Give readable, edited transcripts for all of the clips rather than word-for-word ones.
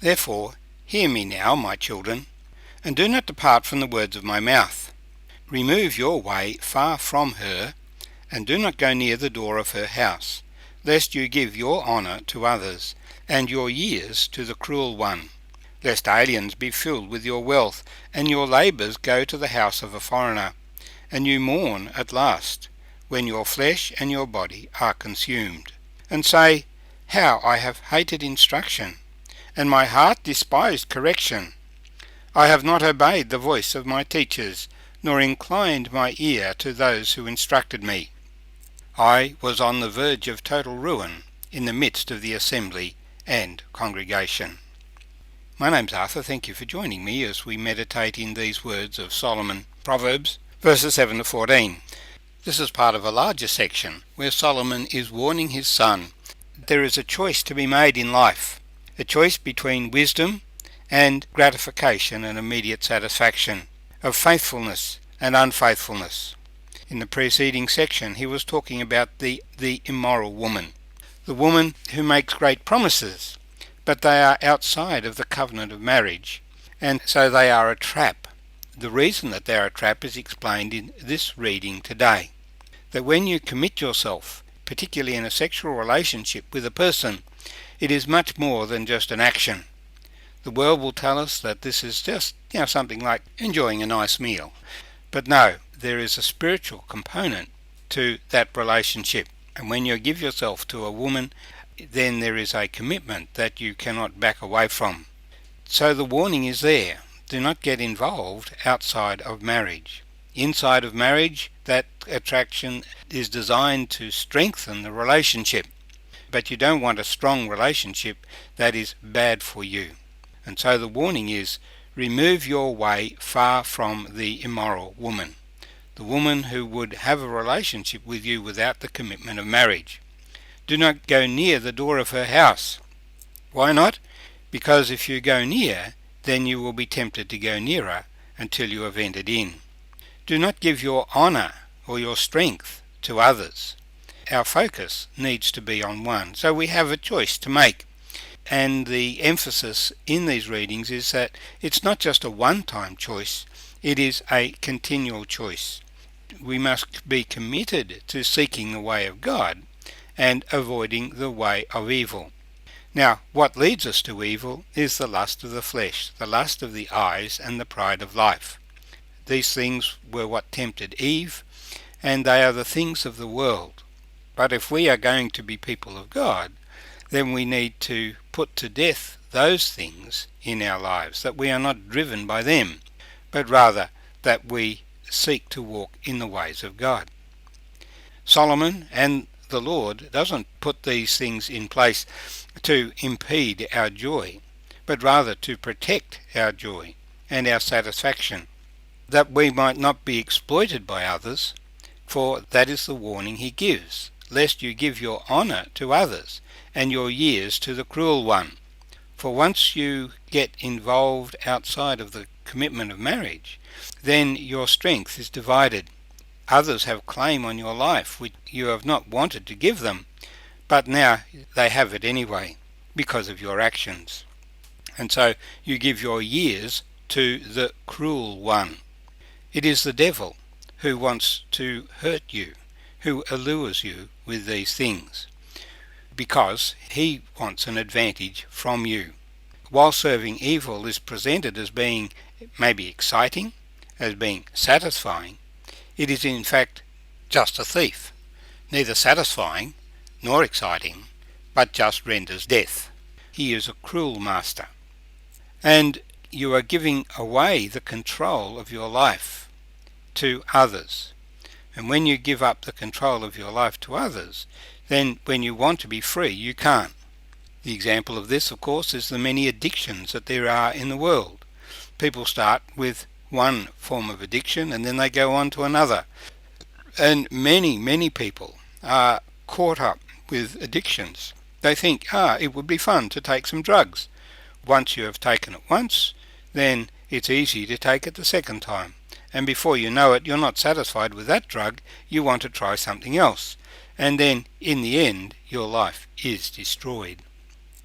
Therefore, hear me now, my children, and do not depart from the words of my mouth. Remove your way far from her, and do not go near the door of her house, lest you give your honour to others, and your years to the cruel one, lest aliens be filled with your wealth, and your labours go to the house of a foreigner, and you mourn at last, when your flesh and your body are consumed, and say, How I have hated instruction, and my heart despised correction. I have not obeyed the voice of my teachers, nor inclined my ear to those who instructed me. I was on the verge of total ruin in the midst of the assembly and congregation. My name's Arthur. Thank you for joining me as we meditate in these words of Solomon, Proverbs, verses 7 to 14. This is part of a larger section where Solomon is warning his son. There is a choice to be made in life, a choice between wisdom and gratification and immediate satisfaction, of faithfulness and unfaithfulness. In the preceding section he was talking about the immoral woman, the woman who makes great promises, but they are outside of the covenant of marriage, and so they are a trap. The reason that they are a trap is explained in this reading today, that when you commit yourself, particularly in a sexual relationship with a person, it is much more than just an action. The world will tell us that this is just, something like enjoying a nice meal. But no, there is a spiritual component to that relationship. And when you give yourself to a woman, then there is a commitment that you cannot back away from. So the warning is there. Do not get involved outside of marriage. Inside of marriage, that attraction is designed to strengthen the relationship. But you don't want a strong relationship that is bad for you. And so the warning is, remove your way far from the immoral woman, the woman who would have a relationship with you without the commitment of marriage. Do not go near the door of her house. Why not? Because if you go near, then you will be tempted to go nearer until you have entered in. Do not give your honour or your strength to others. Our focus needs to be on one, so we have a choice to make. And the emphasis in these readings is that it's not just a one-time choice, it is a continual choice. We must be committed to seeking the way of God and avoiding the way of evil. Now, what leads us to evil is the lust of the flesh, the lust of the eyes, and the pride of life. These things were what tempted Eve, and they are the things of the world. But if we are going to be people of God, then we need to put to death those things in our lives, that we are not driven by them, but rather that we seek to walk in the ways of God. Solomon and the Lord doesn't put these things in place to impede our joy, but rather to protect our joy and our satisfaction, that we might not be exploited by others, for that is the warning he gives, lest you give your honour to others and your years to the cruel one. For once you get involved outside of the commitment of marriage, then your strength is divided. Others have claim on your life which you have not wanted to give them, but now they have it anyway because of your actions. And so you give your years to the cruel one. It is the devil who wants to hurt you, who allures you with these things, because he wants an advantage from you. While serving evil is presented as being maybe exciting, as being satisfying, it is in fact just a thief, neither satisfying nor exciting, but just renders death. He is a cruel master. And you are giving away the control of your life to others. And when you give up the control of your life to others, then when you want to be free, you can't. The example of this, of course, is the many addictions that there are in the world. People start with one form of addiction and then they go on to another. And many people are caught up with addictions. They think, it would be fun to take some drugs. Once you have taken it once, then it's easy to take it the second time. And before you know it, you're not satisfied with that drug, you want to try something else. And then, in the end, your life is destroyed.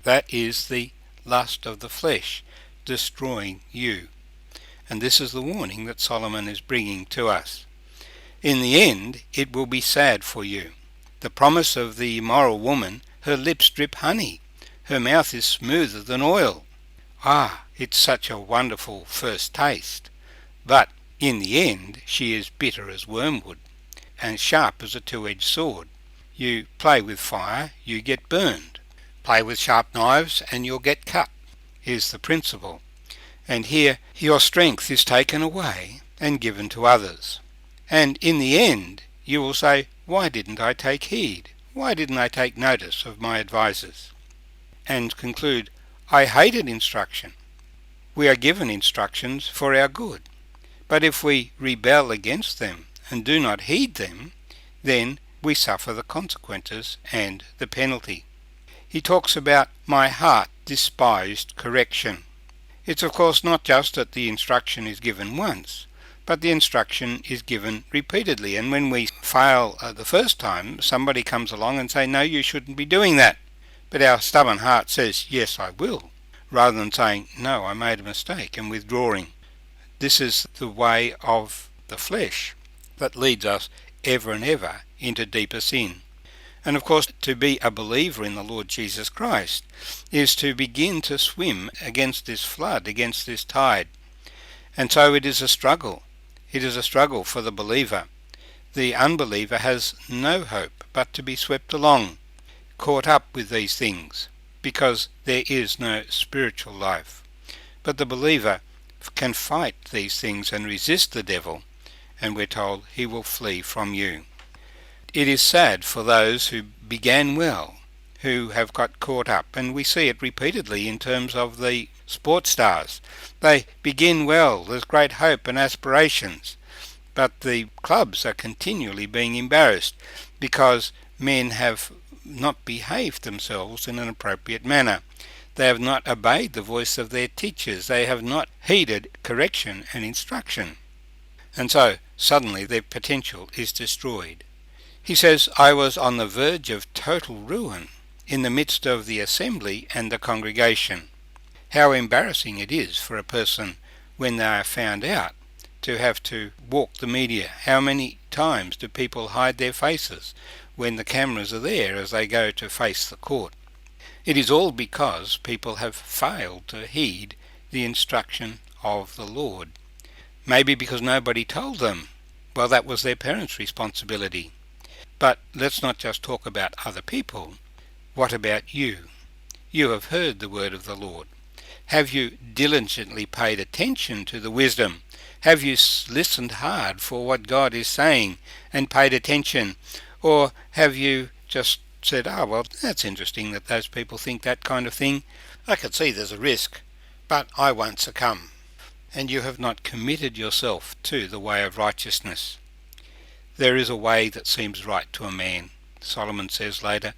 That is the lust of the flesh, destroying you. And this is the warning that Solomon is bringing to us. In the end, it will be sad for you. The promise of the immoral woman, her lips drip honey, her mouth is smoother than oil. Ah, it's such a wonderful first taste. But in the end, she is bitter as wormwood, and sharp as a two-edged sword. You play with fire, you get burned. Play with sharp knives, and you'll get cut, is the principle. And here your strength is taken away and given to others. And in the end, you will say, why didn't I take heed? Why didn't I take notice of my advisers? And conclude, I hated instruction. We are given instructions for our good. But if we rebel against them and do not heed them, then we suffer the consequences and the penalty. He talks about my heart despised correction. It's of course not just that the instruction is given once, but the instruction is given repeatedly. And when we fail the first time, somebody comes along and say, no, you shouldn't be doing that. But our stubborn heart says, yes, I will, rather than saying, no, I made a mistake, and withdrawing. This is the way of the flesh that leads us ever and ever into deeper sin. And of course, to be a believer in the Lord Jesus Christ is to begin to swim against this flood, against this tide. And so it is a struggle. It is a struggle for the believer. The unbeliever has no hope but to be swept along, caught up with these things, because there is no spiritual life. But the believer can fight these things and resist the devil, and we're told he will flee from you. It is sad for those who began well, who have got caught up, and we see it repeatedly in terms of the sports stars. They begin well, there's great hope and aspirations, but the clubs are continually being embarrassed because men have not behaved themselves in an appropriate manner. They have not obeyed the voice of their teachers. They have not heeded correction and instruction. And so suddenly their potential is destroyed. He says, I was on the verge of total ruin in the midst of the assembly and the congregation. How embarrassing it is for a person when they are found out to have to walk the media. How many times do people hide their faces when the cameras are there as they go to face the court? It is all because people have failed to heed the instruction of the Lord. Maybe because nobody told them. Well, that was their parents' responsibility. But let's not just talk about other people. What about you? You have heard the word of the Lord. Have you diligently paid attention to the wisdom? Have you listened hard for what God is saying and paid attention? Or have you just said, well, that's interesting that those people think that kind of thing. I could see there's a risk, but I won't succumb. And you have not committed yourself to the way of righteousness. There is a way that seems right to a man, Solomon says later,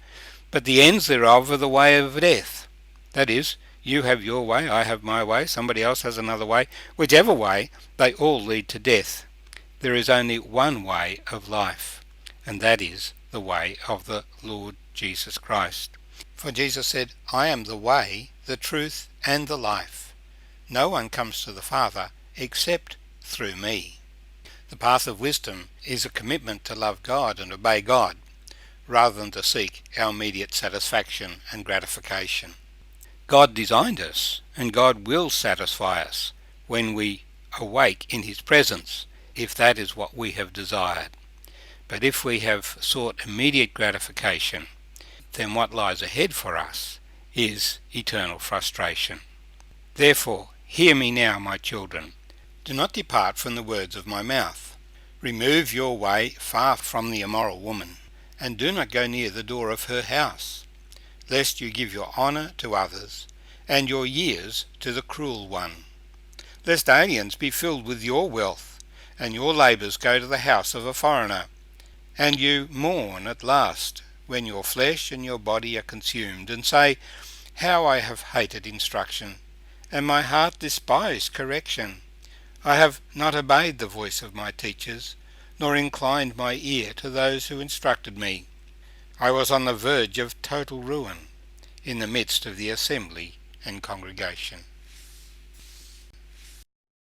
but the ends thereof are the way of death. That is, you have your way, I have my way, somebody else has another way. Whichever way, they all lead to death. There is only one way of life, and that is the way of the Lord Jesus Christ. For Jesus said, I am the way, the truth, and the life. No one comes to the Father except through me. The path of wisdom is a commitment to love God and obey God, rather than to seek our immediate satisfaction and gratification. God designed us, and God will satisfy us when we awake in His presence, if that is what we have desired. But if we have sought immediate gratification, then what lies ahead for us is eternal frustration. Therefore, hear me now, my children. Do not depart from the words of my mouth. Remove your way far from the immoral woman, and do not go near the door of her house, lest you give your honour to others, and your years to the cruel one. Lest aliens be filled with your wealth, and your labours go to the house of a foreigner, and you mourn at last, when your flesh and your body are consumed, and say, How I have hated instruction, and my heart despised correction. I have not obeyed the voice of my teachers, nor inclined my ear to those who instructed me. I was on the verge of total ruin, in the midst of the assembly and congregation.